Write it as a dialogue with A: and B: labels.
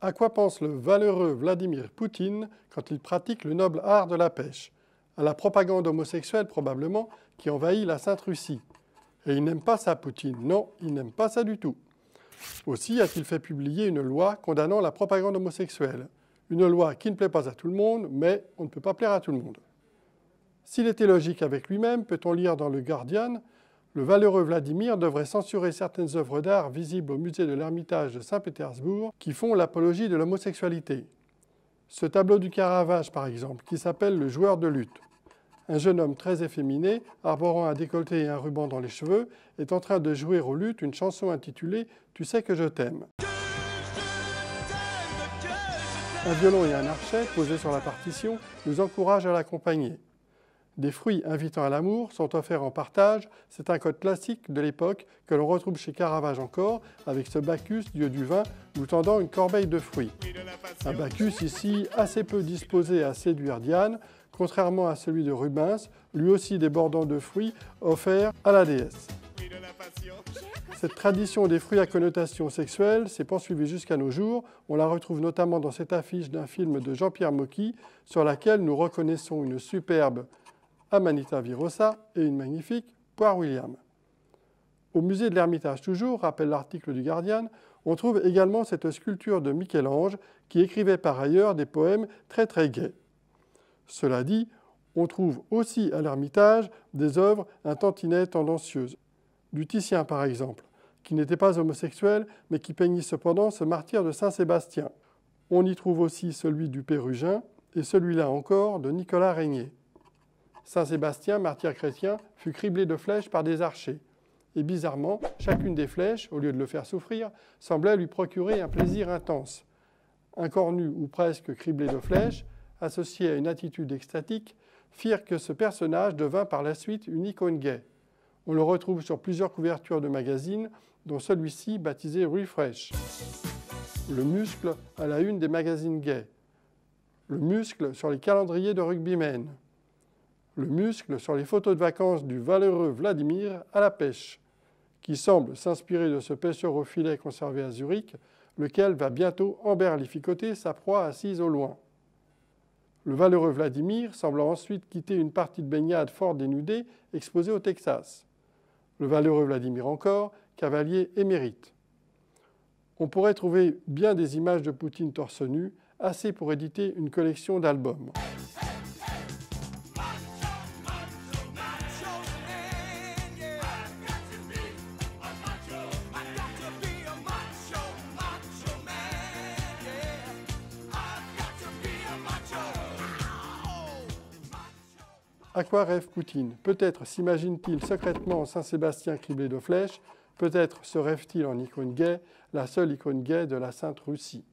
A: À quoi pense le valeureux Vladimir Poutine quand il pratique le noble art de la pêche? À la propagande homosexuelle probablement qui envahit la Sainte Russie. Et il n'aime pas ça, Poutine. Non, il n'aime pas ça du tout. Aussi a-t-il fait publier une loi condamnant la propagande homosexuelle. Une loi qui ne plaît pas à tout le monde, mais on ne peut pas plaire à tout le monde. S'il était logique avec lui-même, peut-on lire dans le Guardian, le valeureux Vladimir devrait censurer certaines œuvres d'art visibles au musée de l'Ermitage de Saint-Pétersbourg qui font l'apologie de l'homosexualité. Ce tableau du Caravage, par exemple, qui s'appelle « Le joueur de luth ». Un jeune homme très efféminé, arborant un décolleté et un ruban dans les cheveux, est en train de jouer au luth une chanson intitulée « Tu sais que je t'aime ». Un violon et un archet, posés sur la partition, nous encouragent à l'accompagner. Des fruits invitant à l'amour sont offerts en partage, c'est un code classique de l'époque que l'on retrouve chez Caravage encore, avec ce Bacchus, dieu du vin, nous tendant une corbeille de fruits. Un Bacchus ici assez peu disposé à séduire Diane, contrairement à celui de Rubens, lui aussi débordant de fruits offerts à la déesse. Cette tradition des fruits à connotation sexuelle s'est poursuivie jusqu'à nos jours. On la retrouve notamment dans cette affiche d'un film de Jean-Pierre Mocky, sur laquelle nous reconnaissons une superbe Amanita virosa et une magnifique Poire William. Au musée de l'Ermitage toujours, rappelle l'article du Guardian, on trouve également cette sculpture de Michel-Ange qui écrivait par ailleurs des poèmes très gais. Cela dit, on trouve aussi à l'Ermitage des œuvres un tantinet tendancieuses. Du Titien par exemple, qui n'était pas homosexuel mais qui peignit cependant ce martyr de Saint-Sébastien. On y trouve aussi celui du Pérugin et celui-là encore de Nicolas Régnier. Saint-Sébastien, martyr chrétien, fut criblé de flèches par des archers. Et bizarrement, chacune des flèches, au lieu de le faire souffrir, semblait lui procurer un plaisir intense. Un corps nu ou presque criblé de flèches, associé à une attitude extatique, firent que ce personnage devint par la suite une icône gay. On le retrouve sur plusieurs couvertures de magazines, dont celui-ci baptisé Refresh. Le muscle à la une des magazines gays. Le muscle sur les calendriers de rugbymen. Le muscle sur les photos de vacances du valeureux Vladimir à la pêche, qui semble s'inspirer de ce pêcheur au filet conservé à Zurich, lequel va bientôt emberlificoter sa proie assise au loin. Le valeureux Vladimir semble ensuite quitter une partie de baignade fort dénudée exposée au Texas. Le valeureux Vladimir encore, cavalier émérite. On pourrait trouver bien des images de Poutine torse nu, assez pour éditer une collection d'albums. À quoi rêve Poutine? Peut-être s'imagine-t-il secrètement Saint-Sébastien criblé de flèches, peut-être se rêve-t-il en icône gay, la seule icône gay de la Sainte Russie.